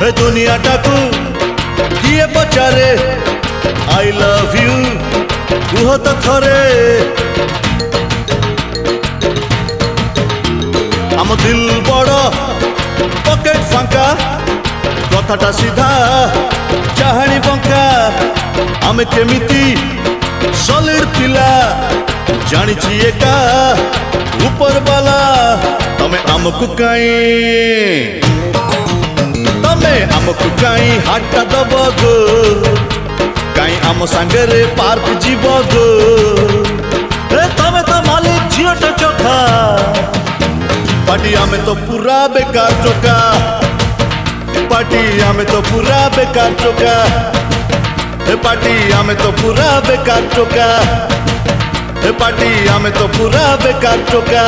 हे दुनियाटाकू किए पचारे I love you कुह तो थरे आम दिल बड़ पकेट फांका कथाटा सीधा चाहाणी बंका आमे केमिति सॉलिड पिला जानिछि एका ऊपर वाला तमे आमकु काई हाटा दब गो काई आम सांगरे पार्क जीव गो तमे तो मालिक झीटा चोखा पार्टी आमे तो पूरा बेकार चोका पार्टी आमे तो पूरा बेकार चोका पार्टी आमे तो पूरा बेकार चोका पार्टी आमे तो पूरा बेकार चोका।